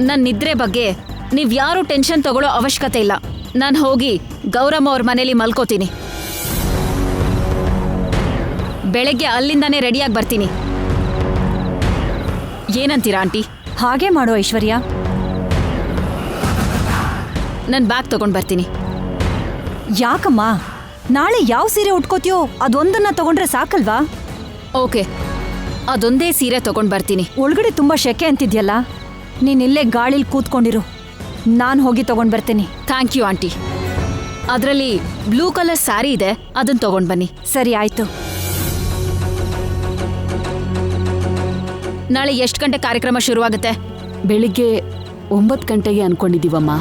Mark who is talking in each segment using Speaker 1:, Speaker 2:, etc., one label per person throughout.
Speaker 1: ನನ್ ನಿದ್ರೆ ಬಗ್ಗೆ ನೀವ್ ಯಾರು ಟೆನ್ಷನ್ ತಗೊಳ್ಳೋ ಅವಶ್ಯಕತೆ ಇಲ್ಲ. ನಾನು ಹೋಗಿ ಗೌರಮ್ಮ ಅವ್ರ ಮನೇಲಿ ಮಲ್ಕೋತೀನಿ. ಬೆಳಗ್ಗೆ ಅಲ್ಲಿಂದಾನೇ ರೆಡಿಯಾಗಿ ಬರ್ತೀನಿ. ಏನಂತೀರಾ ಆಂಟಿ?
Speaker 2: ಹಾಗೆ ಮಾಡೋ ಐಶ್ವರ್ಯ.
Speaker 1: ನನ್ ಬ್ಯಾಗ್ ತಗೊಂಡ್ ಬರ್ತೀನಿ.
Speaker 2: ಯಾಕಮ್ಮ? ನಾಳೆ ಯಾವ ಸೀರೆ ಉಟ್ಕೋತೀಯೋ ಅದೊಂದನ್ನ ತಗೊಂಡ್ರೆ ಸಾಕಲ್ವಾ?
Speaker 1: ಓಕೆ, ಅದೊಂದೇ ಸೀರೆ ತಗೊಂಡ್ ಬರ್ತೀನಿ.
Speaker 2: ಒಳಗಡೆ ತುಂಬಾ ಶೆಕೆ ಅಂತಿದ್ಯಲ್ಲ, ನೀನಿಲ್ಲೇ ಗಾಳಿಲ್ ಕೂತ್ಕೊಂಡಿರು, ನಾನು ಹೋಗಿ ತಗೊಂಡ್ ಬರ್ತೀನಿ.
Speaker 1: Thank you aunty. ಅದರಲ್ಲಿ ಬ್ಲೂ ಕಲರ್ ಸ್ಯಾರಿ ಇದೆ, ಅದನ್ನ ತಗೊಂಡ್ ಬನ್ನಿ.
Speaker 2: ಸರಿ ಆಯ್ತು.
Speaker 1: ನಾಳೆ ಎಷ್ಟು ಗಂಟೆ ಕಾರ್ಯಕ್ರಮ ಶುರುವಾಗುತ್ತೆ?
Speaker 3: ಬೆಳಿಗ್ಗೆ 9 ಗಂಟೆಗೆ ಅನ್ಕೊಂಡಿದೀವಮ್ಮ.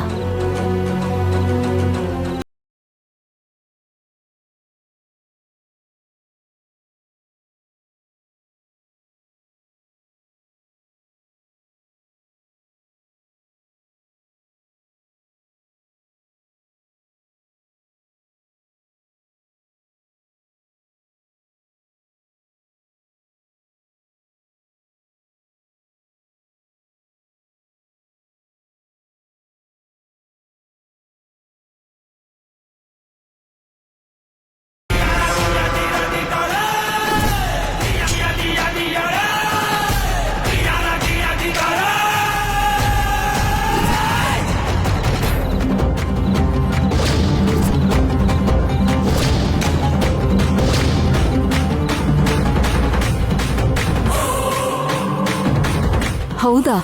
Speaker 3: ಹೌದಾ?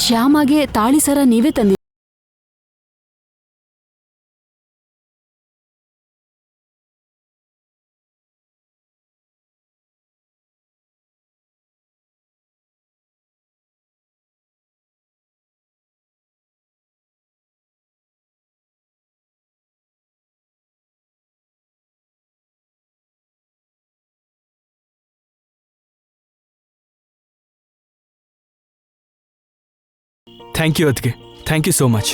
Speaker 3: ಶ್ಯಾಮಗೆ ತಾಳಿ ಸರ ನೀವೇ ತಂದಿ?
Speaker 4: ಥ್ಯಾಂಕ್ ಯು ಅದ್ಗೆ, thank you so much.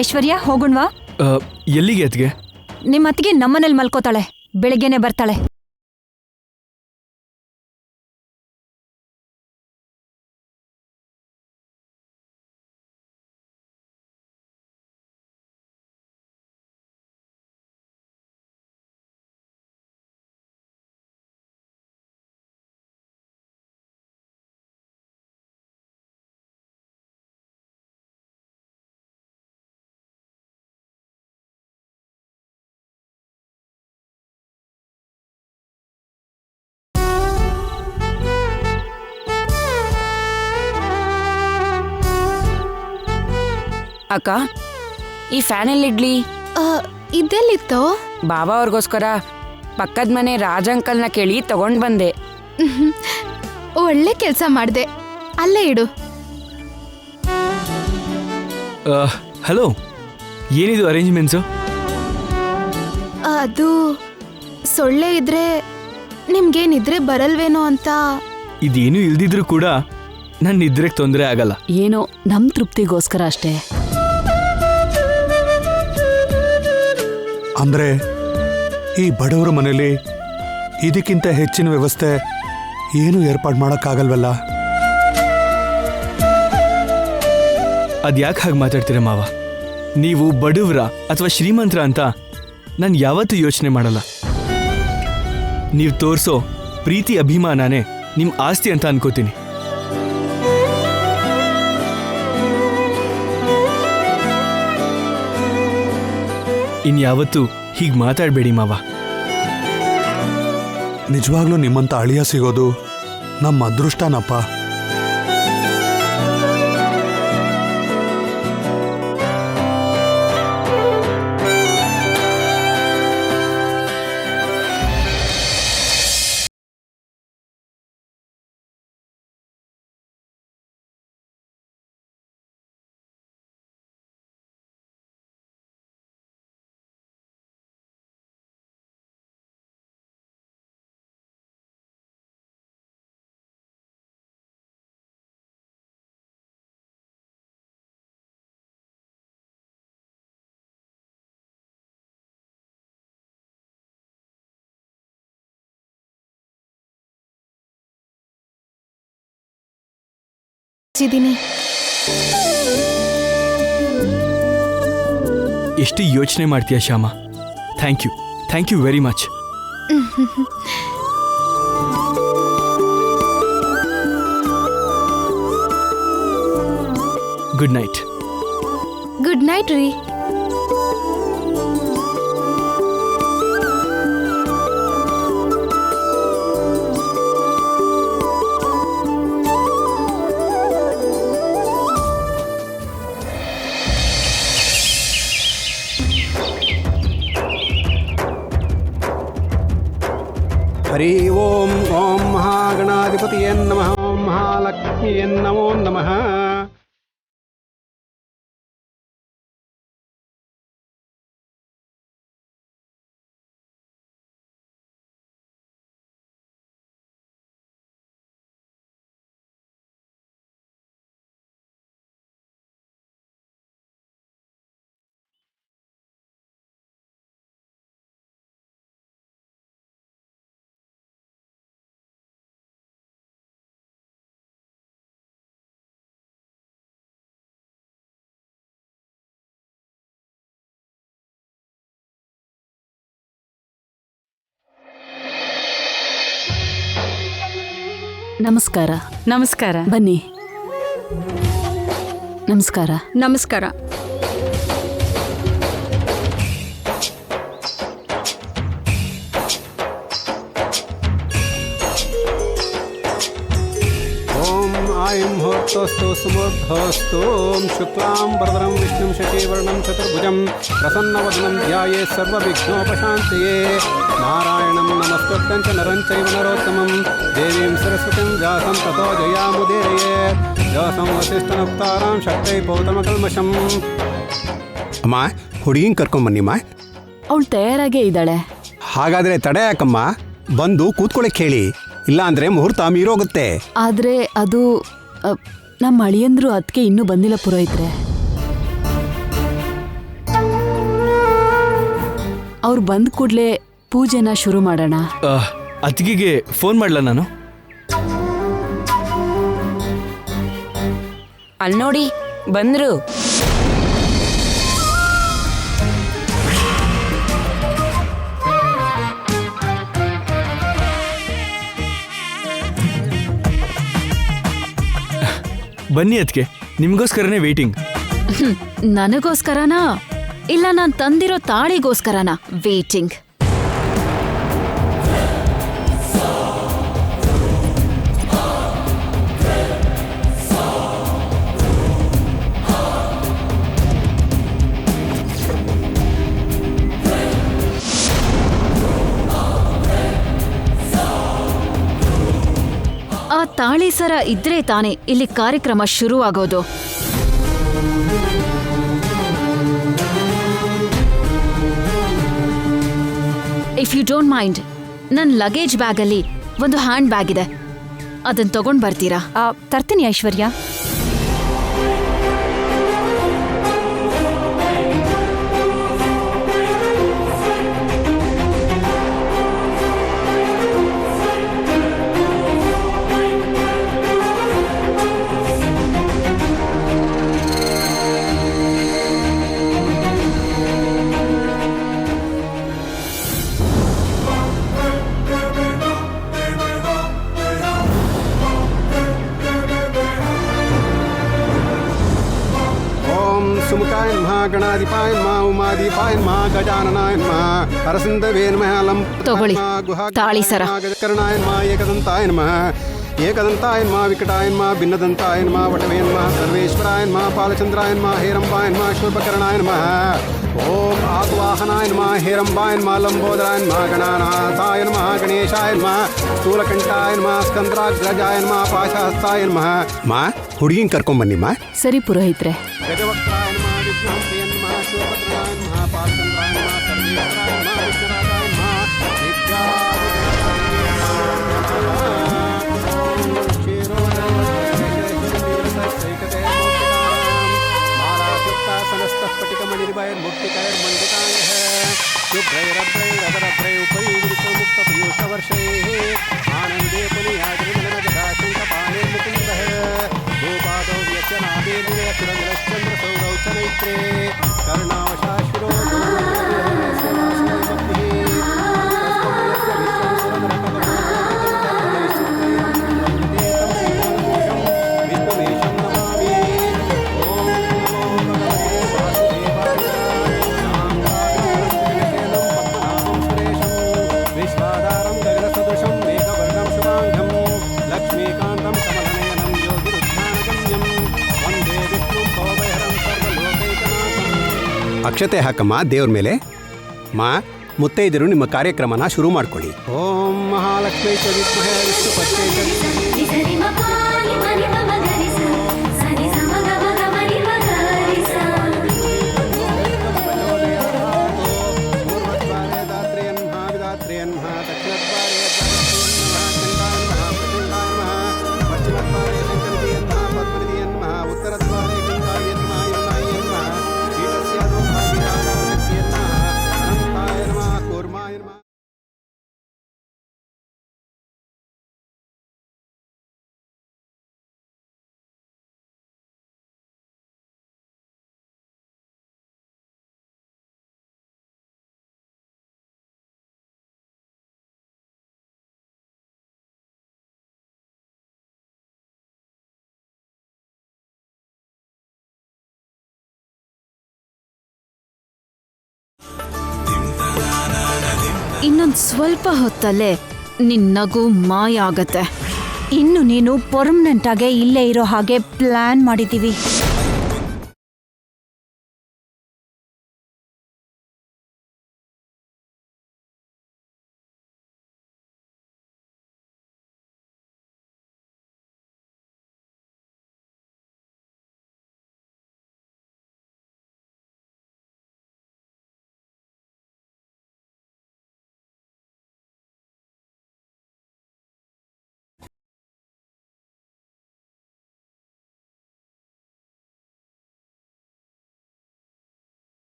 Speaker 2: Aishwarya, ಹೋಗೋಣವಾ?
Speaker 4: ಎಲ್ಲಿಗೆ ಅದ್ಗೆ?
Speaker 2: ನಿಮ್ಮ ಅತ್ತಿಗೆ ನಮ್ಮನೇಲಿ ಮಲ್ಕೋತಾಳೆ, ಬೆಳಿಗ್ಗೆನೆ ಬರ್ತಾಳೆ.
Speaker 3: ಅಕ್ಕ, ಈ ಫ್ಯಾನ್ ಎಲ್ಲಿಡ್ಲಿ?
Speaker 5: ಇದೆಲ್ಲಿತ್ತೋ?
Speaker 3: ಬಾಬಾ ಅವ್ರಿಗೋಸ್ಕರ ಪಕ್ಕದ ಮನೆ ರಾಜ ಅಂಕಲ್ನ ಕೇಳಿ ತಗೊಂಡ್ ಬಂದೆ.
Speaker 5: ಒಳ್ಳೆ ಕೆಲಸ ಮಾಡ್ದೆ, ಅಲ್ಲೇ ಇಡು.
Speaker 4: ಹಲೋ, ಏನಿದು ಅರೇಂಜ್ಮೆಂಟ್ಸು?
Speaker 5: ಅದು ಸೊಳ್ಳೆ ಇದ್ರೆ ನಿಮ್ಗೆ ನಿದ್ರೆ ಬರಲ್ವೇನೋ ಅಂತ.
Speaker 4: ಇದೇನು ಇಲ್ದಿದ್ರು ಕೂಡ ನನ್ನ ನಿದ್ರೆಗೆ ತೊಂದರೆ ಆಗಲ್ಲ.
Speaker 3: ಏನೋ ನಮ್ ತೃಪ್ತಿಗೋಸ್ಕರ ಅಷ್ಟೇ.
Speaker 6: ಅಂದ್ರೆ ಈ ಬಡವರ ಮನೇಲಿ ಇದಕ್ಕಿಂತ ಹೆಚ್ಚಿನ ವ್ಯವಸ್ಥೆ ಏನು ಏರ್ಪಾಡು ಮಾಡೋಕ್ಕಾಗಲ್ವಲ್ಲ?
Speaker 4: ಅದ್ಯಾಕೆ ಹಾಗೆ ಮಾತಾಡ್ತೀರ ಮಾವ? ನೀವು ಬಡವ್ರ ಅಥವಾ ಶ್ರೀಮಂತರ ಅಂತ ನಾನು ಯಾವತ್ತೂ ಯೋಚನೆ ಮಾಡಲ್ಲ. ನೀವು ತೋರಿಸೋ ಪ್ರೀತಿ ಅಭಿಮಾನನೇ ನಿಮ್ಮ ಆಸ್ತಿ ಅಂತ ಅನ್ಕೋತೀನಿ. ಇನ್ಯಾವತ್ತೂ ಹೀಗೆ ಮಾತಾಡಬೇಡಿ ಮಾವ.
Speaker 6: ನಿಜವಾಗ್ಲೂ ನಿಮ್ಮಂತ ಅಳಿಯ ಸಿಗೋದು ನಮ್ಮ ಅದೃಷ್ಟನಪ್ಪ.
Speaker 5: ಇದ್ದೀನಿ.
Speaker 4: ಎಷ್ಟು ಯೋಚನೆ ಮಾಡ್ತೀಯ ಶ್ಯಾಮ. Thank you very much. Good night.
Speaker 5: Good night ರೀ.
Speaker 7: ಹರಿ ಓಂ ಓಂ ಮಹಾಗಣಾಧಿಪತಿಯೇ ನಮಃ. ಓಂ ಮಹಾಲಕ್ಷ್ಮಿಯೇ ನಮೋ ನಮಃ.
Speaker 1: ನಮಸ್ಕಾರ.
Speaker 3: ನಮಸ್ಕಾರ.
Speaker 1: ಬನ್ನಿ. ನಮಸ್ಕಾರ.
Speaker 3: ನಮಸ್ಕಾರ.
Speaker 7: ಓಂ ಆಯಂ ಮುಹೂರ್ತೋಸ್ತು ಸುಮೂರ್ಧೋಸ್ತು. ಓಂ ಶುಕ್ಲಾಂ ವರದರಂ ವಿಷ್ಣುಂ ಶಶಿವರ್ಣಂ ಚತುರ್ಭುಜಂ ಪ್ರಸನ್ನವದನಂ ಧ್ಯಾಯೇತ್ ಸರ್ವವಿಘ್ನೋಪಶಾಂತಯೇ. ನಾರಾಯಣಂ ನಮಸ್ಕೃತ್ಯಂ ಚ ನರಂ ಚೈವ ನರೋತ್ತಮಂ ದೇವೀಂ ಸರಸ್ವತಿಂ ವ್ಯಾಸಂ ತತೋ ಜಯಾಮುದೀರಯೇತ್. ವ್ಯಾಸಂ ವಸಿಷ್ಠನಪ್ತಾರಾಂ ಶಕ್ತೈ ಪೌತಮಕಲ್ಮಷಂ. ಅಮ್ಮ, ಹುಡುಗಿನ ಕರ್ಕೊಂಬನ್ನಿಮ್ಮ.
Speaker 1: ಅವಳು ತಯಾರಾಗೇ ಇದ್ದಾಳೆ.
Speaker 7: ಹಾಗಾದ್ರೆ ತಡೆ ಯಾಕಮ್ಮ, ಬಂದು ಕೂತ್ಕೊಳ್ಳಿಕ್ಕೆ ಹೇಳಿ. ಇಲ್ಲ ಅಂದ್ರೆ ಮುಹೂರ್ತ ಮೀರೋಗುತ್ತೆ.
Speaker 1: ಆದ್ರೆ ಅದು ನಮ್ಮ ಅಳಿಯಂದ್ರು ಅದಕ್ಕೆ ಇನ್ನೂ ಬಂದಿಲ್ಲ ಪುರೋಹಿತ್ರೆ. ಅವ್ರು ಬಂದ ಕೂಡಲೇ ಪೂಜೆನ ಶುರು ಮಾಡೋಣ.
Speaker 4: ಅತ್ತಿಗೆಗೆ ಫೋನ್ ಮಾಡ್ಲಾ ನಾನು?
Speaker 3: ಅಲ್ಲಿ ನೋಡಿ ಬಂದ್ರು.
Speaker 4: ಬನ್ನಿ ಅದಕ್ಕೆ, ನಿಮಗೋಸ್ಕರನೇ ವೇಟಿಂಗ್.
Speaker 1: ನನಗೋಸ್ಕರನಾ ಇಲ್ಲ ನಾನ್ ತಂದಿರೋ ತಾಳಿಗೋಸ್ಕರನಾ ವೇಟಿಂಗ್? ಆ ತಾಳಿ ಸರ ಇದ್ರೆ ತಾನೆ ಇಲ್ಲಿ ಕಾರ್ಯಕ್ರಮ ಶುರುವಾಗೋದು. ಇಫ್ ಯು ಡೋಂಟ್ ಮೈಂಡ್, ನನ್ನ ಲಗೇಜ್ ಬ್ಯಾಗಲ್ಲಿ ಒಂದು ಹ್ಯಾಂಡ್ ಬ್ಯಾಗ್ ಇದೆ, ಅದನ್ನ ತಗೊಂಡ್ ಬರ್ತೀರಾ?
Speaker 2: ತರ್ತೀನಿ ಐಶ್ವರ್ಯ.
Speaker 7: ಸುಮುಖಾಯ ನಮಃ, ಗಣಾಧಿಪಾಯ ನಮಃ, ಉಮಾಧಿಪಾಯ ನಮಃ, ಗಜಾನನಾಯ ನಮಃ, ಹರಸಿಂಧವೇ ನಮಃ,
Speaker 1: ತಗೊಳ್ಳಿ ತಾಳಿ ಸರ.
Speaker 7: ಕರ್ಣಾಯ ನಮಃ, ಏಕದಂತಾಯ ನಮಃ, ಏಕದಂತಾಯ ನಮಃ, ವಿಕಟಾಯ ನಮಃ, ಭಿನ್ನದಂತಾಯ ನಮಃ, ವಟವೇ ನಮಃ, ಸರ್ವೇಶ್ವರಾಯ ನಮಃ, ಪಾಲಚಂದ್ರಾಯ ನಮಃ, ಹೇರಂಬಾಯ ನಮಃ, ಶೂರ್ಪಕರ್ಣಾಯ ನಮಃ. ಓಂ ಆಗುವಾಹನಾಯ ನಮಃ, ಹೇರಂಬಾಯ ನಮಃ, ಲಂಬೋದರಾಯ ನಮಃ, ಗಣಾನಾಥಾಯ ನಮಃ, ಗಣೇಶಾಯ ನಮಃ, ಸ್ಥೂಲಕಂಠಾಯ ನಮಃ, ಸ್ಕಂದ್ರಾಗ್ರಜಾಯ ನಮಃ, ಪಾಶಹಸ್ತಾಯ ನಮಃ. ಮಾ, ಹುಡುಗಿನ ಕರ್ಕೊಂಬನ್ನಿಮ್ಮ.
Speaker 1: ಸರಿ ಪುರೋಹಿತ್ರೆ.
Speaker 7: ಗಜವಕ್ತಾಯ ನಮಃ, ವಿಘ್ನಾಂತಯೇ ನಮಃ, ಶೂರ್ಪಕರ್ಣಾಯ ನಮಃ, ಪಾಲಚಂದ್ರಾಯ ನಮಃ, ಸರ್ವೇಶ್ವರಾಯ ನಮಃ, ವಿಘ್ನರಾಜಾಯ ನಮಃ, शुभ्रैरभ्रैरवरभ्रैरुपैर्मुक्तपीयूषवर्षैः आनन्दे पुनीयाद्रिमनजदाशङ्कपाणिर्मुकुन्दः भूपादो ಕ್ಷೇತ್ರೇ ಕರ್ಣಾವಶಾಶಿರೋ ವಿಶ್ವಾಧಾರಂ ಗಗನಸದೃಶಂ ಮೇಘವರ್ಣಂ ಶುಭಾಂಗಂ ಲಕ್ಷ್ಮೀಕಾಂತಂ ಕಮಲನಯನಂ ಯೋಗಿರುದ್ಧಾನಗಮ್ಯಂ ವಂದೇ ವಿಷ್ಣುಂ ಭವಭಯಹರಂ ಸರ್ವಲೋಕೈಕನಾಥಂ. ಅಕ್ಷತೆ ಹಾಕಮ್ಮ ದೇವ್ರ ಮೇಲೆ. ಮಾ ಮುತ್ತೈದರು ನಿಮ್ಮ ಕಾರ್ಯಕ್ರಮನ ಶುರು ಮಾಡ್ಕೊಳ್ಳಿ. ಓಂ ಮಹಾಲಕ್ಷ್ಮೀ ಚ ವಿದ್ಮಹೇ ವಿಷ್ಣು ಪತ್ನೇ ಚ ಪೂರ್ವದ್ವಾರೆ ದಾತ್ರೇಯನ್ಮಃ ವಿದಾತ್ರೇಯನ್ಮಃ ದಕ್ಷಿಣದ್ವಾರೆ ಪಶ್ಚಿಮದ್ವಾರೆ ಶಂಕರದಿಯನ್ಮಃ ಪದ್ಮನಿಧಿಯನ್ಮಃ ಉತ್ತರದ್ವಾರೆ ಗಂಗಾಯನ್ಮಃ ಯಮುನಾಯನ್ಮಃ ಕೀಟಸ್ಯಾದೋ ಭಾಗೀರಾಧಾರಶಕ್ತಿಯನ್ಮಃ ಅನಂತಾಯ ನಮಃ ಕೂರ್ಮಾಯ ನಮಃ.
Speaker 1: ಇನ್ನೊಂದ್ ಸ್ವಲ್ಪ ಹೊತ್ತಲ್ಲೇ ನಿನ್ ನಗು ಮಾಯ ಆಗತ್ತೆ.
Speaker 2: ಇನ್ನು ನೀನು ಪರ್ಮನೆಂಟ್ ಆಗಿ ಇಲ್ಲೇ ಇರೋ ಹಾಗೆ ಪ್ಲಾನ್ ಮಾಡಿದೀವಿ.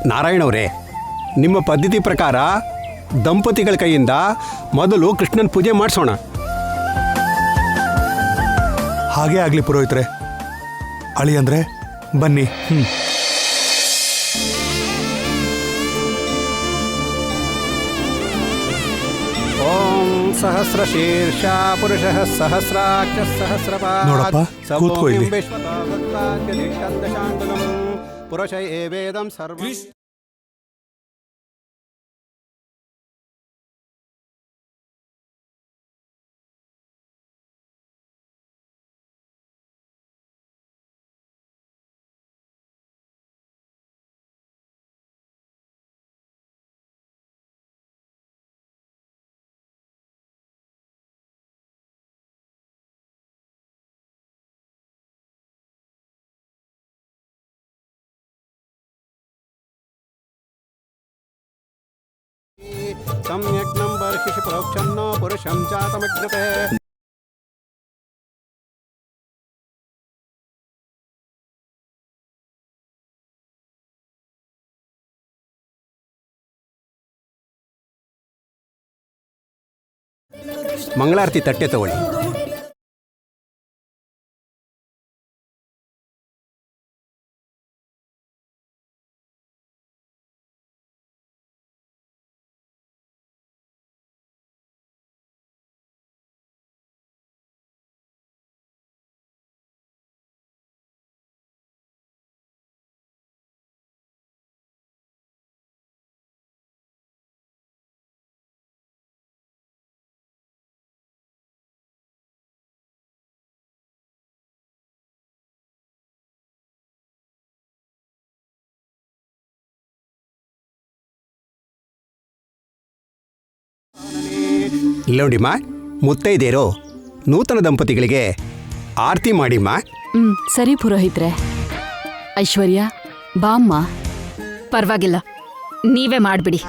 Speaker 7: ನಾರಾಯಣವರೇ, ನಿಮ್ಮ ಪದ್ಧತಿ ಪ್ರಕಾರ ದಂಪತಿಗಳ ಕೈಯಿಂದ ಮೊದಲು ಕೃಷ್ಣನ ಪೂಜೆ ಮಾಡಿಸೋಣ.
Speaker 6: ಹಾಗೇ ಆಗ್ಲಿ ಪುರೋಹಿತ್ರೆ. ಅಳಿ ಅಂದ್ರೆ ಬನ್ನಿ.
Speaker 7: ಓಂ ಸಹಸ್ರಶೀರ್ಷ ಪುರುಷಃ ಸಹಸ್ರಾಕ್ಷ ಸಹಸ್ರಪಾದ್
Speaker 6: ನೋಡಪ್ಪ, ಕೂತ್ಕೋ ಇಲ್ಲಿ.
Speaker 7: ಪುರುಷ ಏವೇದಂ ಸರ್ವ सम्यक् बर्हिषि प्रोक्षन्नो पुरुषं जातमग्नते. ಮಂಗಳಾರತಿ ತಟ್ಟೆ ತಗೊಳ್ಳಿ. ಇಲ್ಲೋಡಿಮ್ಮ, ಮುತ್ತೈದೇರೋ ನೂತನ ದಂಪತಿಗಳಿಗೆ ಆರತಿ ಮಾಡಿಮ್ಮ.
Speaker 3: ಸರಿ ಪುರೋಹಿತ್ರೆ. ಐಶ್ವರ್ಯ ಬಾಮ್ಮ.
Speaker 1: ಪರವಾಗಿಲ್ಲ, ನೀವೇ ಮಾಡ್ಬಿಡಿ.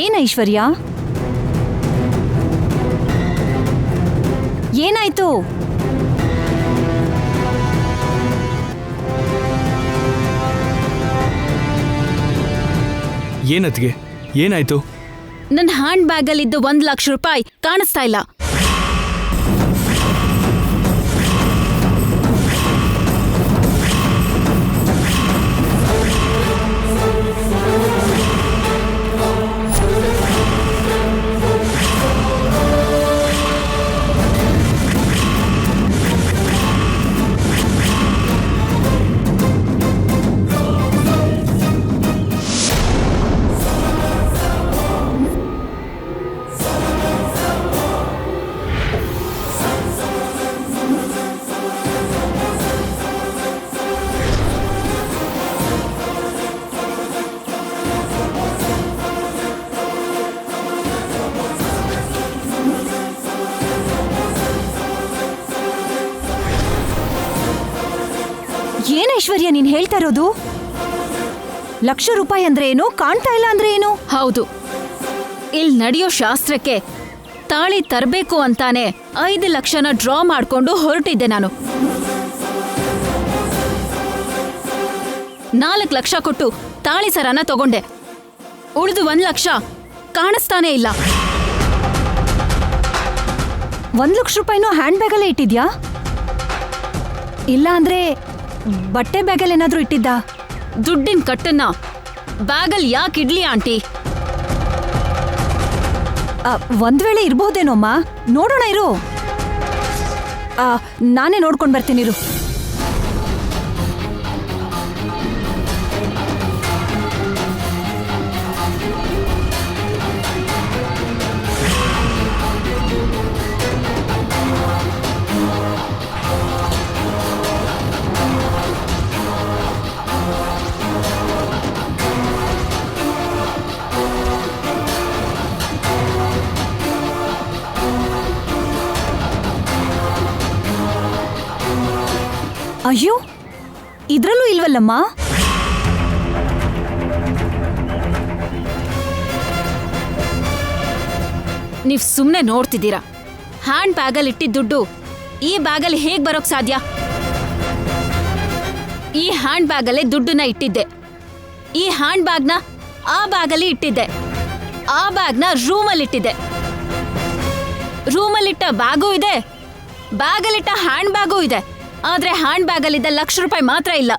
Speaker 2: ಏನ್ ಐಶ್ವರ್ಯ, ಏನಾಯ್ತು?
Speaker 4: ಏನತ್ಗೆ, ಏನಾಯ್ತು?
Speaker 1: ನನ್ನ ಹ್ಯಾಂಡ್ ಬ್ಯಾಗಲ್ಲಿದ್ದು 1 ಲಕ್ಷ ರೂಪಾಯಿ ಕಾಣಿಸ್ತಾ ಇಲ್ಲ.
Speaker 2: ಏನ್ ಐಶ್ವರ್ಯ ನೀನ್ ಹೇಳ್ತಾ ಇರೋದು? 1 ಲಕ್ಷ ರೂಪಾಯಿ ಅಂದ್ರೆ ಏನು, ಕಾಣ್ತಾ ಇಲ್ಲ ಅಂದ್ರೆ ಏನು?
Speaker 1: ಹೌದು, ಇಲ್ಲಿ ನಡೆಯೋ ಶಾಸ್ತ್ರಕ್ಕೆ ತಾಳಿ ತರಬೇಕು ಅಂತಾನೆ 5 ಲಕ್ಷನ ಡ್ರಾ ಮಾಡ್ಕೊಂಡು ಹೊರಟಿದ್ದೆ ನಾನು. 4 ಲಕ್ಷ ಕೊಟ್ಟು ತಾಳಿ ಸರನ ತಗೊಂಡೆ. ಉಳಿದು 1 ಲಕ್ಷ ಕಾಣಿಸ್ತಾನೆ ಇಲ್ಲ.
Speaker 2: 1 ಲಕ್ಷ ರೂಪಾಯಿನೂ ಹ್ಯಾಂಡ್ ಬ್ಯಾಗಲ್ಲೇ ಇಟ್ಟಿದ್ಯಾ? ಇಲ್ಲ ಅಂದ್ರೆ ಬಟ್ಟೆ ಬ್ಯಾಗಲ್ಲಿ ಏನಾದ್ರೂ ಇಟ್ಟಿದ್ದ?
Speaker 1: ದುಡ್ಡಿನ ಕಟ್ಟನ್ನ ಬ್ಯಾಗಲ್ ಯಾಕೆ ಇಡ್ಲಿ ಆಂಟಿ?
Speaker 2: ಒಂದ್ ವೇಳೆ ಇರ್ಬಹುದೇನೋಮ್ಮ, ನೋಡೋಣ ಇರು. ನಾನೇ ನೋಡ್ಕೊಂಡ್ ಬರ್ತೀನಿರು. ಅಯ್ಯೋ, ಇದ್ರಲ್ಲೂ ಇಲ್ವಲ್ಲಮ್ಮ?
Speaker 1: ನೀವ್ ಸುಮ್ನೆ ನೋಡ್ತಿದ್ದೀರಾ. ಹ್ಯಾಂಡ್ ಬ್ಯಾಗಲ್ಲಿ ಇಟ್ಟಿದ್ದ ದುಡ್ಡು ಈ ಬ್ಯಾಗಲ್ಲಿ ಹೇಗ್ ಬರೋಕ್ ಸಾಧ್ಯ? ಈ ಹ್ಯಾಂಡ್ ಬ್ಯಾಗಲ್ಲೇ ದುಡ್ಡನ್ನ ಇಟ್ಟಿದ್ದೆ. ಈ ಹ್ಯಾಂಡ್ ಬ್ಯಾಗ್ನ ಆ ಬ್ಯಾಗಲ್ಲಿ ಇಟ್ಟಿದ್ದೆ. ಆ ಬ್ಯಾಗ್ನ ರೂಮಲ್ಲಿ ಇಟ್ಟಿದ್ದೆ. ರೂಮಲ್ಲಿಟ್ಟ ಬ್ಯಾಗೂ ಇದೆ, ಬ್ಯಾಗಲ್ಲಿಟ್ಟ ಹ್ಯಾಂಡ್ ಬ್ಯಾಗೂ ಇದೆ. ಆದ್ರೆ ಹ್ಯಾಂಡ್ ಬ್ಯಾಗಲ್ಲಿದ್ದ 1 ಲಕ್ಷ ರೂಪಾಯಿ ಮಾತ್ರ ಇಲ್ಲ.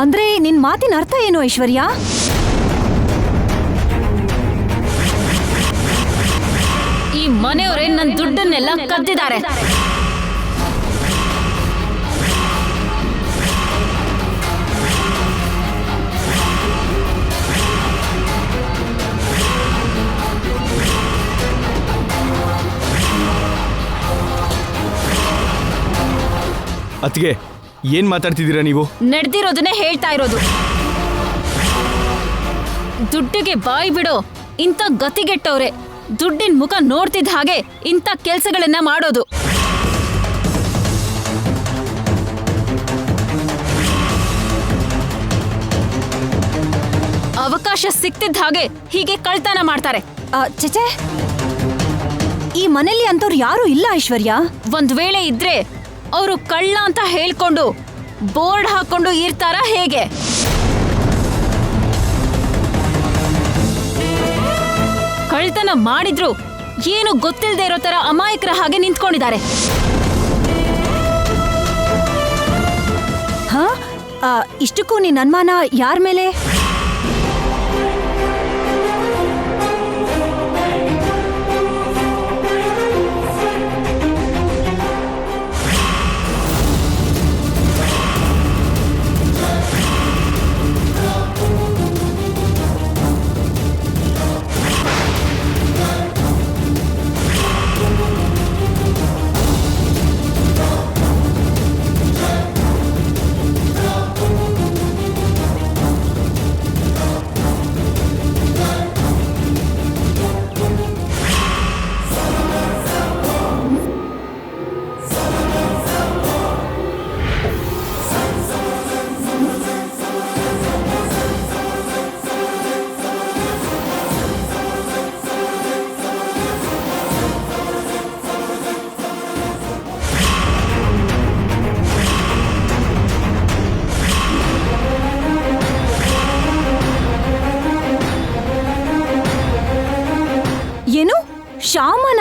Speaker 2: ಅಂದ್ರೆ ನಿನ್ ಮಾತಿನ ಅರ್ಥ ಏನು ಐಶ್ವರ್ಯ?
Speaker 1: ಈ ಮನೆಯವರೇ ನನ್ನ ದುಡ್ಡನ್ನೆಲ್ಲ ಕದ್ದಿದ್ದಾರೆ.
Speaker 4: ಅತ್ಗೆ ಏನ್ ಮಾತಾಡ್ತಿದ್ದೀರಾ ನೀವು?
Speaker 1: ನಡೆದಿರೋದನ್ನೇ ಹೇಳ್ತಾ ಇರೋದು. ದುಡ್ಡಿಗೆ ಬಾಯಿ ಬಿಡೋ ಇಂಥ ಗತಿಗೆಟ್ಟವ್ರೆ ದುಡ್ಡಿನ ಮುಖ ನೋಡ್ತಿದ್ದ ಹಾಗೆ ಇಂಥ ಕೆಲ್ಸಗಳನ್ನ ಮಾಡೋದು. ಅವಕಾಶ ಸಿಕ್ತಿದ್ದ ಹಾಗೆ ಹೀಗೆ ಕಳ್ತನ ಮಾಡ್ತಾರೆ.
Speaker 2: ಚಚೆ, ಈ ಮನೇಲಿ ಅಂತವ್ರು ಯಾರು ಇಲ್ಲ ಐಶ್ವರ್ಯ.
Speaker 1: ಒಂದ್ ವೇಳೆ ಇದ್ರೆ ಅವರು ಕಳ್ಳ ಅಂತ ಹೇಳ್ಕೊಂಡು ಬೋರ್ಡ್ ಹಾಕೊಂಡು ಇರ್ತಾರ ಹೇಗೆ? ಕಳ್ತನ ಮಾಡಿದ್ರು ಏನು ಗೊತ್ತಿಲ್ಲದೆ ಇರೋ ತರ ಅಮಾಯಕರ ಹಾಗೆ ನಿಂತ್ಕೊಂಡಿದ್ದಾರೆ.
Speaker 2: ಹಾ, ಇಷ್ಟಕ್ಕೂ ನಿನ್ ಅನುಮಾನ ಯಾರ ಮೇಲೆ? ಏನು, ಶ್ಯಾಮನ?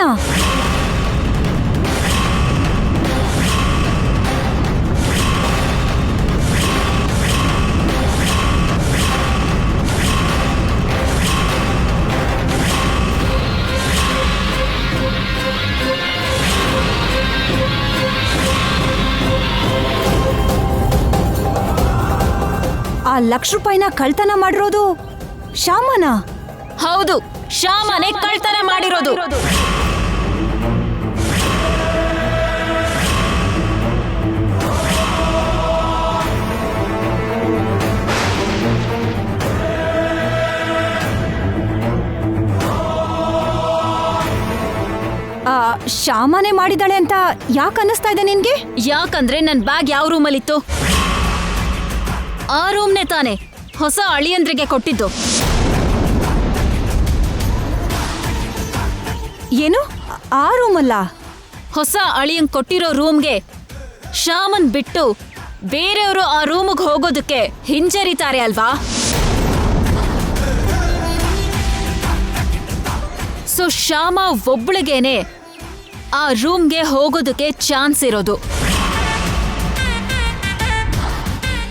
Speaker 2: ಆ ₹1,00,000 ಕಳ್ತನ ಮಾಡಿರೋದು ಶ್ಯಾಮನ?
Speaker 1: ಹೌದು, ಶ್ಯಾಮನೇ ಕಳ್ತನ ಮಾಡಿರೋದು.
Speaker 2: ಶ್ಯಾಮನೆ ಮಾಡಿದಾಳೆ ಅಂತ ಯಾಕೆ ಅನ್ನಿಸ್ತಾ ಇದೆ ನಿನ್ಗೆ?
Speaker 1: ಯಾಕಂದ್ರೆ ನನ್ ಬ್ಯಾಗ್ ಯಾವ ರೂಮಲ್ಲಿತ್ತು? ಆ ರೂಮ್ನೇ ತಾನೆ ಹೊಸ ಅಳಿಯಂದ್ರಿಗೆ ಕೊಟ್ಟಿದ್ದು.
Speaker 2: ಏನು, ಆ ರೂಮಲ್ಲ?
Speaker 1: ಹೊಸ ಅಳಿಯಂಗ್ ಕೊಟ್ಟಿರೋ ರೂಮ್ಗೆ ಶ್ಯಾಮನ್ ಬಿಟ್ಟು ಬೇರೆಯವರು ಆ ರೂಮ್ಗೆ ಹೋಗೋದಕ್ಕೆ ಹಿಂಜರಿತಾರೆ ಅಲ್ವಾ? ಸೊ ಶ್ಯಾಮ ಒಬ್ಳಿಗೇನೆ ಆ ರೂಮ್ಗೆ ಹೋಗೋದಕ್ಕೆ ಚಾನ್ಸ್ ಇರೋದು.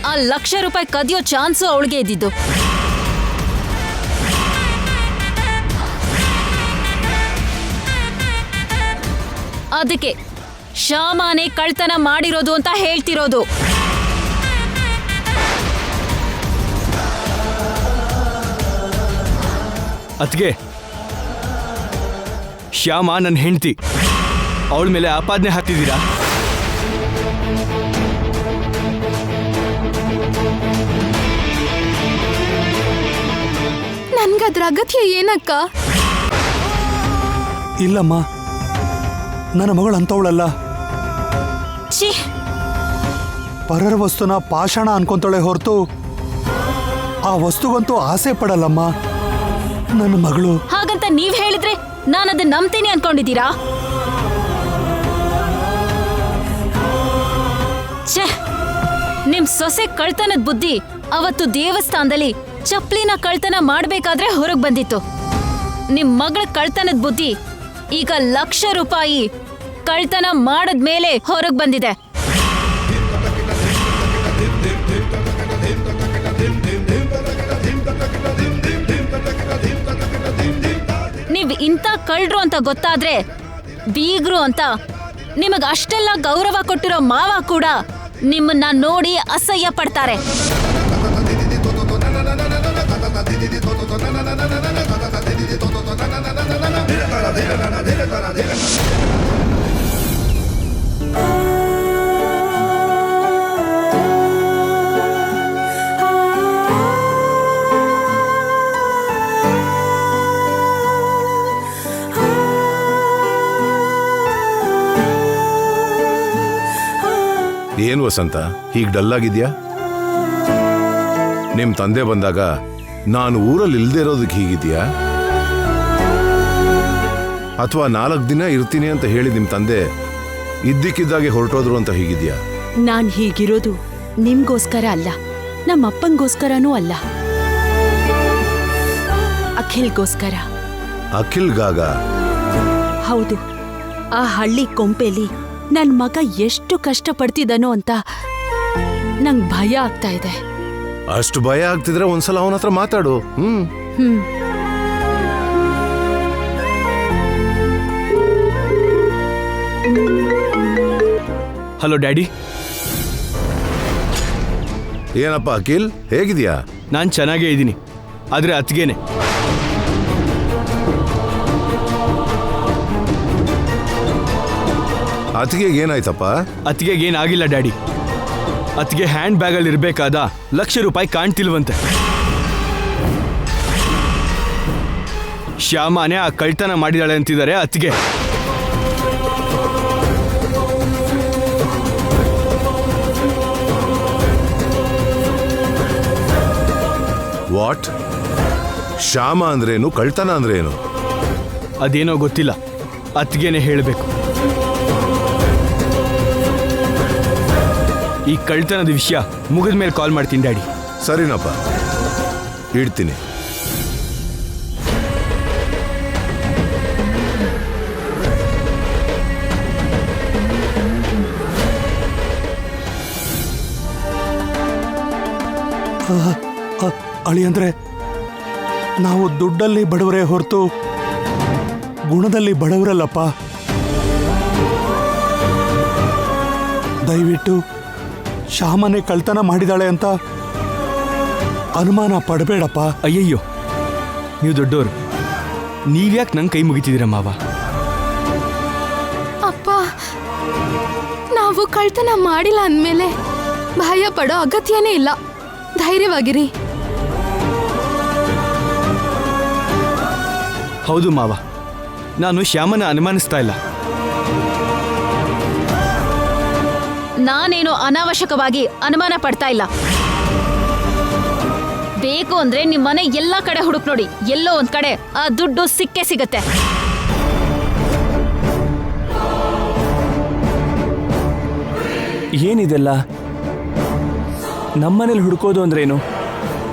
Speaker 1: ಆ ₹1,00,000 ಕದಿಯೋ ಚಾನ್ಸು ಅವಳಿಗೆ ಇದ್ದಿದ್ದು. ಅದಕ್ಕೆ ಶ್ಯಾಮನೇ ಕಳ್ತನ ಮಾಡಿರೋದು ಅಂತ ಹೇಳ್ತಿರೋದು.
Speaker 4: ಅತ್ಗೆ, ಶ್ಯಾಮ ನನ್ನ ಹೆಂಡತಿ, ಅವಳ ಮೇಲೆ ಆಪಾದನೆ ಹಾಕ್ತಿದ್ದೀರಾ?
Speaker 5: ನನ್ಗದ್ರ ಅಗತ್ಯ ಏನಕ್ಕ?
Speaker 6: ಇಲ್ಲಮ್ಮ, ನನ್ನ ಮಗಳು ಅಂತವಳಲ್ಲ.
Speaker 1: ಛೀ,
Speaker 6: ಪರರ ವಸ್ತುನ ಪಾಷಾಣ ಅನ್ಕೊಂತಾಳೆ ಹೊರತು ಆ ವಸ್ತುಗಂತೂ ಆಸೆ ಪಡಲ್ಲಮ್ಮ ನನ್ನ ಮಗಳು.
Speaker 1: ಹಾಗಂತ ನೀವ್ ಹೇಳಿದ್ರೆ ನಾನದನ್ನ ನಂಬ್ತೀನಿ ಅನ್ಕೊಂಡಿದ್ದೀರಾ? ಛೇ, ನಿಮ್ ಸೊಸೆ ಕಳ್ತನದ ಬುದ್ಧಿ ಅವತ್ತು ದೇವಸ್ಥಾನದಲ್ಲಿ ಚಪ್ಲಿನ ಕಳ್ತನ ಮಾಡ್ಬೇಕಾದ್ರೆ ಹೊರಗ್ ಬಂದಿತ್ತು. ನಿಮ್ ಮಗಳ ಕಳ್ತನದ ಬುದ್ಧಿ ಈಗ ₹1,00,000 ಕಳ್ತನ ಮಾಡದ್ಮೇಲೆ ಹೊರಗ್ ಬಂದಿದೆ. ನೀವ್ ಇಂಥ ಕಳ್ರು ಅಂತ ಗೊತ್ತಾದ್ರೆ ಬೀಗ್ರು ಅಂತ ನಿಮಗ್ ಅಷ್ಟೆಲ್ಲ ಗೌರವ ಕೊಟ್ಟಿರೋ ಮಾವ ಕೂಡ ನಿಮ್ಮನ್ನ ನೋಡಿ ಅಸಹ್ಯ ಪಡ್ತಾರೆ.
Speaker 8: ಏನ್ ವಸಂತ ಹೀಗ್ ಡಲ್ ಆಗಿದ್ಯಾ? ನಿಮ್ ತಂದೆ ಬಂದಾಗ ನಾನು ಊರಲ್ಲಿ ಇಲ್ದೇ ಇರೋದಕ್ಕೆ ಹೀಗಿದ್ಯಾ? ಅಥವಾ 4 ದಿನ ಇರ್ತೀನಿ ಅಂತ ಹೇಳಿ ನಿಮ್ ತಂದೆ ಇದ್ದಕ್ಕಿದ್ದಾಗೆ ಹೊರಟೋದ್ರು ಅಂತ ಹೀಗಿದ್ಯಾ?
Speaker 9: ನಾನ್ ಹೀಗಿರೋದು ನಿಮ್ಗೋಸ್ಕರ ಅಲ್ಲ, ನಮ್ಮ ಅಪ್ಪಂಗೋಸ್ಕರನೂ ಅಲ್ಲ, ಅಖಿಲ್ಗೋಸ್ಕರ.
Speaker 8: ಅಖಿಲ್ಗಾಗ?
Speaker 9: ಹೌದು, ಆ ಹಳ್ಳಿ ಕೊಂಪೆಲಿ ನನ್ ಮಗ ಎಷ್ಟು ಕಷ್ಟ ಪಡ್ತಿದ್ದಾನೋ ಅಂತ ನಂಗ್ ಭಯ ಆಗ್ತಾ ಇದೆ.
Speaker 8: ಅಷ್ಟು ಭಯ ಆಗ್ತಿದ್ರೆ ಒಂದ್ಸಲ ಅವನ ಹತ್ರ ಮಾತಾಡು.
Speaker 9: ಹ್ಮ್
Speaker 4: ಹಲೋ ಡ್ಯಾಡಿ.
Speaker 8: ಏನಪ್ಪ ಅಖಿಲ್, ಹೇಗಿದ್ಯಾ?
Speaker 4: ನಾನು ಚೆನ್ನಾಗೇ ಇದ್ದೀನಿ, ಆದರೆ ಅತ್ತಿಗೆನೆ.
Speaker 8: ಅತ್ತಿಗೆಗೆ ಏನಾಯ್ತಪ್ಪ?
Speaker 4: ಅತ್ತಿಗೆಗೆ ಏನಾಗಿಲ್ಲ ಡ್ಯಾಡಿ. ಅತ್ತಿಗೆ ಹ್ಯಾಂಡ್ ಬ್ಯಾಗಲ್ಲಿ ಇರಬೇಕಾದ ₹1,00,000 ಕಾಣ್ತಿಲ್ವಂತೆ. ಶ್ಯಾಮನೇ ಆ ಕಳ್ತನ ಮಾಡಿದಾಳೆ ಅಂತಿದ್ದಾರೆ ಅತ್ತಿಗೆ.
Speaker 8: ವಾಟ್? ಶ್ಯಾಮ ಅಂದ್ರೇನು, ಕಳ್ತನ ಅಂದ್ರೇನು?
Speaker 4: ಅದೇನೋ ಗೊತ್ತಿಲ್ಲ, ಅತ್ತಿಗೆನೆ ಹೇಳಬೇಕು. ಈ ಕಳ್ತನದ ವಿಷಯ ಮುಗಿದ ಮೇಲೆ ಕಾಲ್ ಮಾಡ್ತೀನಿ ಡ್ಯಾಡಿ.
Speaker 8: ಸರಿನಪ್ಪ, ಇಡ್ತೀನಿ.
Speaker 6: ಅಳಿಯಂದ್ರೆ ನಾವು ದುಡ್ಡಲ್ಲಿ ಬಡವರೇ ಹೊರತು ಗುಣದಲ್ಲಿ ಬಡವರಲ್ಲಪ್ಪ. ದಯವಿಟ್ಟು ಶ್ಯಾಮನೆ ಕಳ್ತನ ಮಾಡಿದಾಳೆ ಅಂತ ಅನುಮಾನ ಪಡಬೇಡಪ್ಪ.
Speaker 4: ಅಯ್ಯಯ್ಯೋ, ನೀವು ದೊಡ್ಡವರು, ನೀವ್ಯಾಕೆ ನಂಗೆ ಕೈ ಮುಗಿತಿದ್ದೀರ ಮಾವ?
Speaker 5: ಅಪ್ಪ, ನಾವು ಕಳ್ತನ ಮಾಡಿಲ್ಲ ಅಂದಮೇಲೆ ಭಯ ಪಡೋ ಅಗತ್ಯನೇ ಇಲ್ಲ. ಧೈರ್ಯವಾಗಿರಿ.
Speaker 4: ಹೌದು ಮಾವ, ನಾನು ಶ್ಯಾಮನ ಅನುಮಾನಿಸ್ತಾ ಇಲ್ಲ.
Speaker 1: ನಾನೇನು ಅನಾವಶ್ಯಕವಾಗಿ ಅನುಮಾನ ಪಡ್ತಾ ಇಲ್ಲ. ಬೇಕು ಅಂದ್ರೆ ನಿಮ್ ಮನೆ ಎಲ್ಲಾ ಕಡೆ ಹುಡುಕ್ ನೋಡಿ, ಎಲ್ಲೋ ಒಂದ್ ಕಡೆ ಆ ದುಡ್ಡು ಸಿಕ್ಕೇ ಸಿಗತ್ತೆ.
Speaker 10: ಏನಿದೆಲ್ಲ? ನಮ್ಮನೇಲಿ ಹುಡುಕೋದು ಅಂದ್ರೇನು?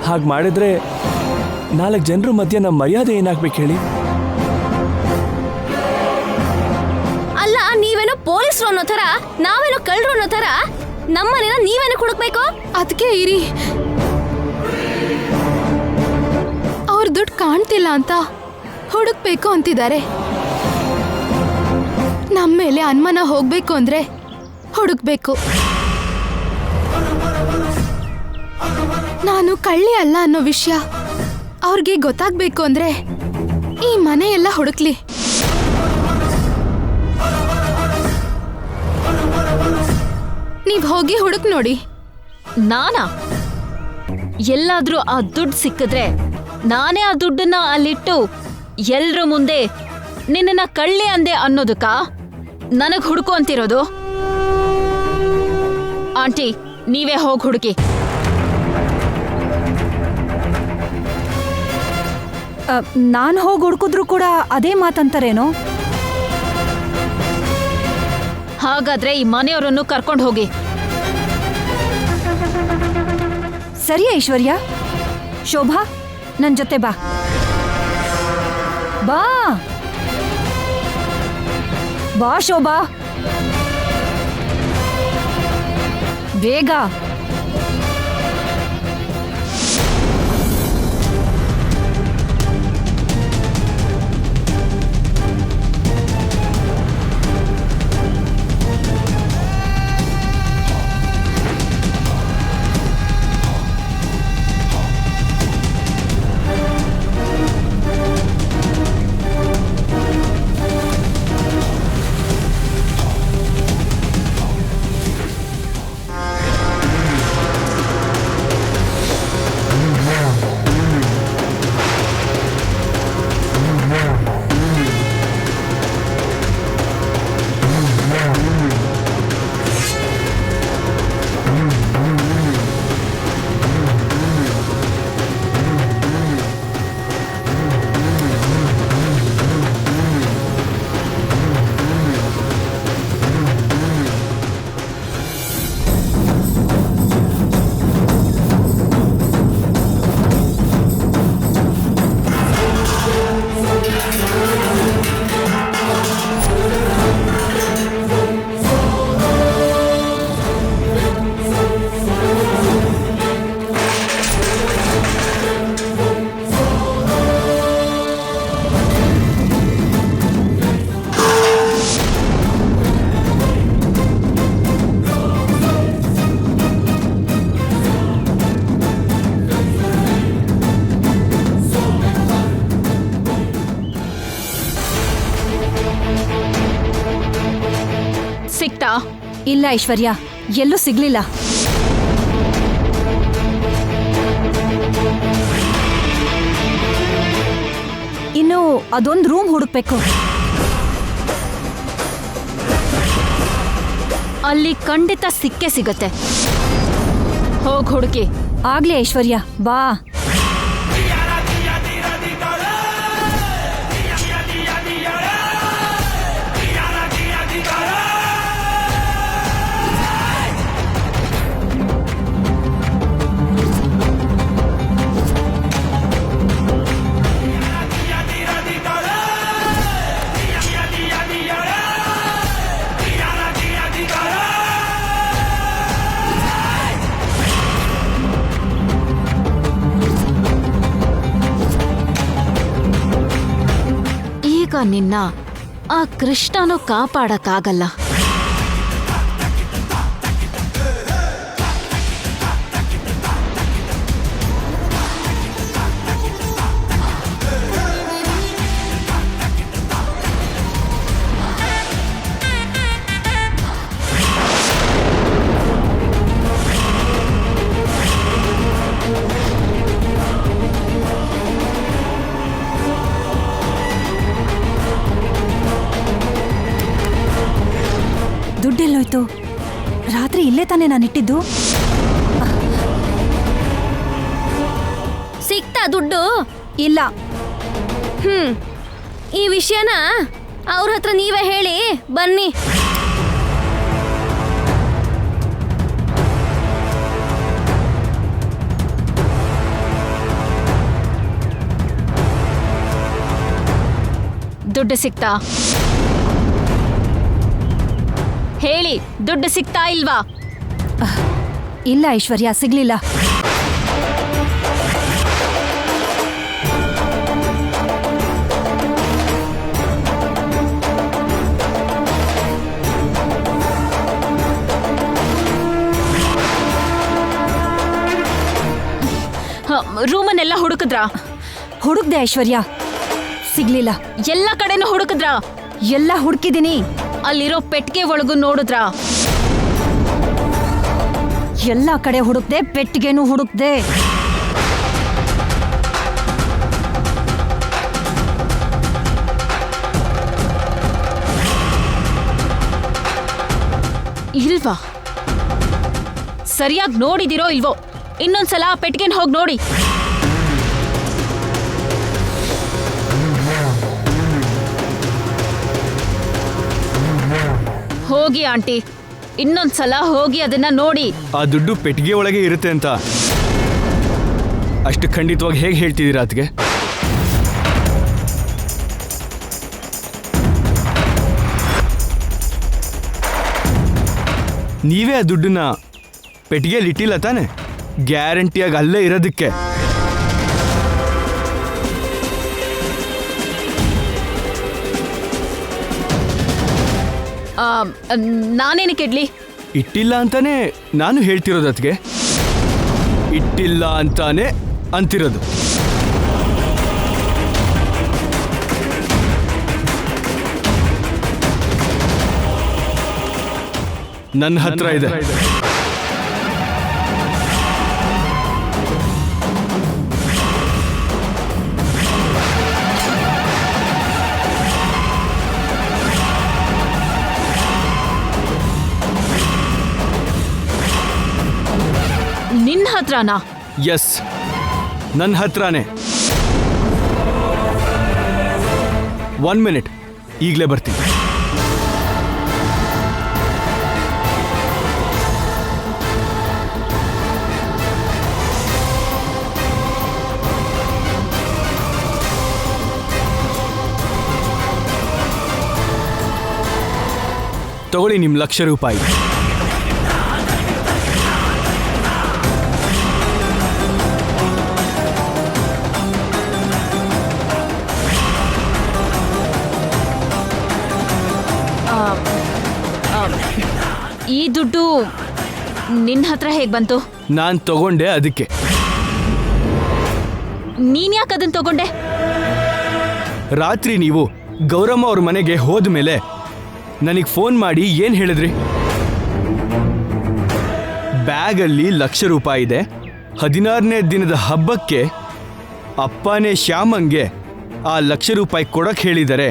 Speaker 10: ಹಾಗೆ ಮಾಡಿದ್ರೆ 4 ಜನರ ಮಧ್ಯೆ ನಮ್ಮ ಮರ್ಯಾದೆ ಏನಾಗ್ಬೇಕು ಹೇಳಿ?
Speaker 11: ಅಲ್ಲ, ನೀವೇನೋ ಪೊಲೀಸರು ಅನ್ನೋ ಥರ, ನಾವೇನೋ ಕಳ್ಳರು ಅನ್ನೋ ಥರ ನಮ್ಮನೇನ ನೀವೇನೋ ಹುಡುಕ್ಬೇಕು?
Speaker 5: ಅದಕ್ಕೆ ಇರಿ, ಅವ್ರ ದುಡ್ಡು ಕಾಣ್ತಿಲ್ಲ ಅಂತ ಹುಡುಕ್ಬೇಕು ಅಂತಿದ್ದಾರೆ. ನಮ್ಮ ಮೇಲೆ ಅನುಮಾನ ಹೋಗ್ಬೇಕು ಅಂದ್ರೆ ಹುಡುಕ್ಬೇಕು. ನಾನು ಕಳ್ಳಿ ಅಲ್ಲ ಅನ್ನೋ ವಿಷಯ ಅವ್ರಿಗೆ ಗೊತ್ತಾಗ್ಬೇಕು ಅಂದ್ರೆ ಈ ಮನೆ ಎಲ್ಲ ಹುಡುಕ್ಲಿ. ನೀವ್ ಹೋಗಿ ಹುಡುಕ್ ನೋಡಿ.
Speaker 1: ನಾನಾ? ಎಲ್ಲಾದ್ರೂ ಆ ದುಡ್ಡು ಸಿಕ್ಕಿದ್ರೆ ನಾನೇ ಆ ದುಡ್ಡನ್ನ ಅಲ್ಲಿಟ್ಟು ಎಲ್ರ ಮುಂದೆ ನಿನ್ನನ್ನ ಕಳ್ಳಿ ಅಂದೆ ಅನ್ನೋದಕ್ಕ ನನಗ್ ಹುಡುಕು ಅಂತಿರೋದು? ಆಂಟಿ, ನೀವೇ ಹೋಗಿ ಹುಡುಕಿ.
Speaker 2: ನಾನು ಹೋಗಿ ಹುಡುಕಿದ್ರು ಕೂಡ ಅದೇ ಮಾತಂತಾರೇನೋ?
Speaker 1: ಹಾಗಾದ್ರೆ ಈ ಮನೆಯವರನ್ನು ಕರ್ಕೊಂಡು ಹೋಗಿ.
Speaker 2: ಸರಿ ಐಶ್ವರ್ಯ. ಶೋಭಾ, ನನ್ನ ಜೊತೆ ಬಾ. ಬಾ ಬಾ ಶೋಭಾ, ಬೇಗ.
Speaker 1: ಸಿಕ್ತಾ?
Speaker 2: ಇಲ್ಲ ಐಶ್ವರ್ಯ, ಎಲ್ಲೂ ಸಿಗ್ಲಿಲ್ಲ. ಇನ್ನು ಅದೊಂದು ರೂಮ್ ಹುಡುಕ್ಬೇಕು.
Speaker 1: ಅಲ್ಲಿ ಖಂಡಿತ ಸಿಕ್ಕೇ ಸಿಗತ್ತೆ. ಹೋಗ್ ಹುಡುಕಿ.
Speaker 2: ಆಗ್ಲಿ ಐಶ್ವರ್ಯ, ಬಾ.
Speaker 1: ಈಗ ನಿನ್ನ ಆ ಕೃಷ್ಣನೂ ಕಾಪಾಡಕ್ಕಾಗಲ್ಲ.
Speaker 2: ದುಡ್ಡೆಲ್ಲೋಯ್ತು? ರಾತ್ರಿ ಇಲ್ಲೇ ತಾನೇ ನಾನಿಟ್ಟಿದ್ದು.
Speaker 11: ಸಿಕ್ತಾ ದುಡ್ಡು?
Speaker 2: ಇಲ್ಲ.
Speaker 11: ಈ ವಿಷಯನ ಅವ್ರ ಹತ್ರ ನೀವೇ ಹೇಳಿ ಬನ್ನಿ.
Speaker 1: ದುಡ್ಡು ಸಿಕ್ತಾ? ಹೇಳಿ, ದುಡ್ಡು ಸಿಕ್ತಾ ಇಲ್ವಾ?
Speaker 2: ಇಲ್ಲ ಐಶ್ವರ್ಯ, ಸಿಗ್ಲಿಲ್ಲ.
Speaker 1: ರೂಮನ್ನೆಲ್ಲ ಹುಡುಕಿದ್ರಾ?
Speaker 2: ಹುಡುಕ್ದೆ ಐಶ್ವರ್ಯ, ಸಿಗ್ಲಿಲ್ಲ.
Speaker 1: ಎಲ್ಲ ಕಡೆನೂ ಹುಡುಕಿದ್ರಾ?
Speaker 2: ಎಲ್ಲ ಹುಡುಕಿದೀನಿ.
Speaker 1: ಅಲ್ಲಿರೋ ಪೆಟ್ಟಿಗೆ ಒಳಗೂ ನೋಡಿದ್ರಾ?
Speaker 2: ಎಲ್ಲ ಕಡೆ ಹುಡುಕ್ದೆ, ಪೆಟ್ಟಿಗೆನೂ ಹುಡುಕ್ದೆ.
Speaker 1: ಇಲ್ವಾ? ಸರಿಯಾಗಿ ನೋಡಿದಿರೋ ಇಲ್ವೋ? ಇನ್ನೊಂದ್ಸಲ ಆ ಪೆಟ್ಟಿಗೆನ ಹೋಗಿ ನೋಡಿ. ಹೋಗಿ ಆಂಟಿ, ಇನ್ನೊಂದ್ಸಲ ಹೋಗಿ ಅದನ್ನ ನೋಡಿ.
Speaker 4: ಆ ದುಡ್ಡು ಪೆಟ್ಟಿಗೆ ಒಳಗೆ ಇರುತ್ತೆ ಅಂತ ಅಷ್ಟು ಖಂಡಿತವಾಗಿ ಹೇಗೆ ಹೇಳ್ತಿದ್ದೀರಾ ಅದಕ್ಕೆ? ನೀವೇ ಆ ದುಡ್ಡನ್ನ ಪೆಟ್ಟಿಗೆಯಲ್ಲಿ ಇಟ್ಟಿಲ್ಲ ತಾನೆ? ಗ್ಯಾರಂಟಿಯಾಗಿ ಅಲ್ಲೇ ಇರೋದಕ್ಕೆ.
Speaker 1: ನಾನೇನಕ್ಕೆ ಇಡ್ಲಿ?
Speaker 4: ಇಟ್ಟಿಲ್ಲ ಅಂತಾನೆ ನಾನು ಹೇಳ್ತಿರೋದು ಅದಕ್ಕೆ. ಇಟ್ಟಿಲ್ಲ ಅಂತಾನೆ ಅಂತಿರೋದು. ನನ್ನ ಹತ್ರ ಇದೆ.
Speaker 1: ನಿನ್ನ ಹತ್ರನಾ?
Speaker 4: ಎಸ್, ನನ್ನ ಹತ್ರನೇ. 1 ಮಿನಿಟ್, ಈಗಲೇ ಬರ್ತೀನಿ. ತಗೊಳ್ಳಿ ನಿಮ್ಮ ₹1,00,000.
Speaker 1: ಈ ದುಡ್ಡು ನಿನ್ನ ಹತ್ರ ಹೇಗೆ ಬಂತು?
Speaker 4: ನಾನು ತಗೊಂಡೆ ಅದಕ್ಕೆ.
Speaker 1: ನೀನ್ ಯಾಕೆ ಅದನ್ನ ತಗೊಂಡೆ?
Speaker 4: ರಾತ್ರಿ ನೀವು ಗೌರಮ್ಮ ಅವ್ರ ಮನೆಗೆ ಹೋದ ಮೇಲೆ ನನಗೆ ಫೋನ್ ಮಾಡಿ ಏನು ಹೇಳಿದ್ರಿ? ಬ್ಯಾಗಲ್ಲಿ ₹1,00,000 ಇದೆ. 16ನೇ ದಿನದ ಹಬ್ಬಕ್ಕೆ ಅಪ್ಪನೇ ಶ್ಯಾಮಂಗೆ ಆ ₹1,00,000 ಕೊಡಕ್ಕೆ ಹೇಳಿದ್ದಾರೆ.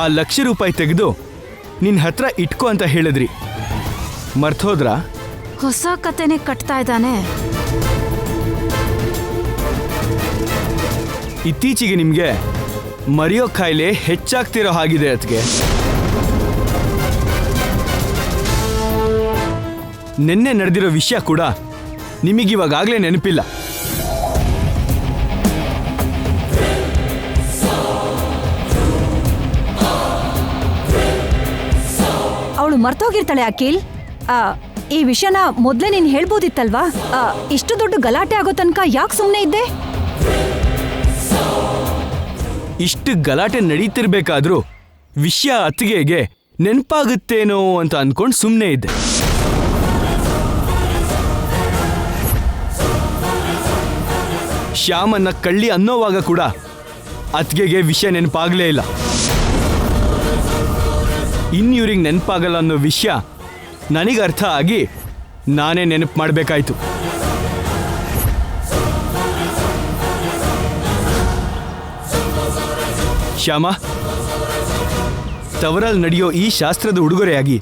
Speaker 4: ಆ ₹1,00,000 ತೆಗೆದು ನಿನ್ನ ಹತ್ರ ಇಟ್ಕೋ ಅಂತ ಹೇಳಿದ್ರಿ. ಮರ್ತೋದ್ರಾ?
Speaker 1: ಹೊಸ ಕತೆನೆ ಕಟ್ತಾ ಇದ್ದಾನೆ.
Speaker 4: ಇತ್ತೀಚೆಗೆ ನಿಮಗೆ ಮರೆಯೋ ಕಾಯಿಲೆ ಹೆಚ್ಚಾಗ್ತಿರೋ ಹಾಗಿದೆ ಅದಕ್ಕೆ. ನಿನ್ನೆ ನಡೆದಿರೋ ವಿಷಯ ಕೂಡ ನಿಮಗಿವಾಗಲೇ ನೆನಪಿಲ್ಲ.
Speaker 2: ಅವಳು ಮರ್ತೋಗಿರ್ತಾಳೆ ಅಖಿಲ್. ಈ ವಿಷಯನ ಮೊದ್ಲೇ ನೀನ್ ಹೇಳ್ಬೋದಿತ್ತಲ್ವಾ? ಇಷ್ಟು ದೊಡ್ಡ ಗಲಾಟೆ ಆಗೋ ತನಕ ಯಾಕೆ ಸುಮ್ಮನೆ ಇದ್ದೆ?
Speaker 4: ಇಷ್ಟು ಗಲಾಟೆ ನಡೀತಿರ್ಬೇಕಾದ್ರೂ ವಿಷಯ ಅತ್ತಿಗೆಗೆ ನೆನಪಾಗುತ್ತೇನೋ ಅಂತ ಅನ್ಕೊಂಡು ಸುಮ್ಮನೆ ಇದ್ದೆ. ಶ್ಯಾಮನ್ನ ಕಳ್ಳಿ ಅನ್ನೋವಾಗ ಕೂಡ ಅತ್ತಿಗೆಗೆ ವಿಷಯ ನೆನಪಾಗಲೇ ಇಲ್ಲ. ಇವ್ರಿಗೆ ನೆನಪಾಗಲ್ಲ ಅನ್ನೋ ವಿಷಯ ನನಗೆ ಅರ್ಥ ಆಗಿ ನಾನೇ ನೆನಪು ಮಾಡಬೇಕಾಯ್ತು. ಶ್ಯಾಮ, ತವರಲ್ಲಿ ನಡೆಯೋ ಈ ಶಾಸ್ತ್ರದ ಉಡುಗೊರೆಯಾಗಿ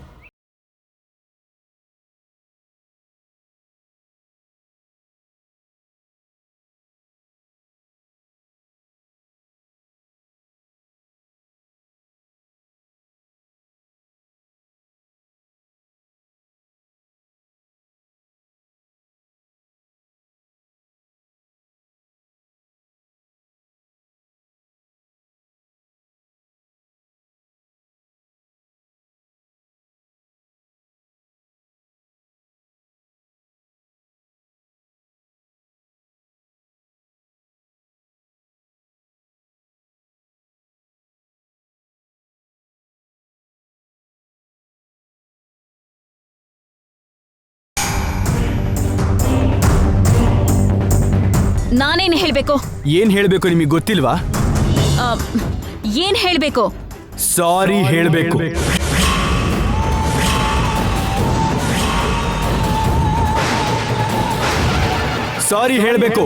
Speaker 1: ನಾನೇನು ಹೇಳ್ಬೇಕು?
Speaker 4: ಏನ್ ಹೇಳ್ಬೇಕು ನಿಮಗೆ ಗೊತ್ತಿಲ್ವಾ?
Speaker 1: ಏನ್ ಹೇಳ್ಬೇಕು?
Speaker 4: ಸಾರಿ ಹೇಳ್ಬೇಕು. ಸಾರಿ ಹೇಳ್ಬೇಕು.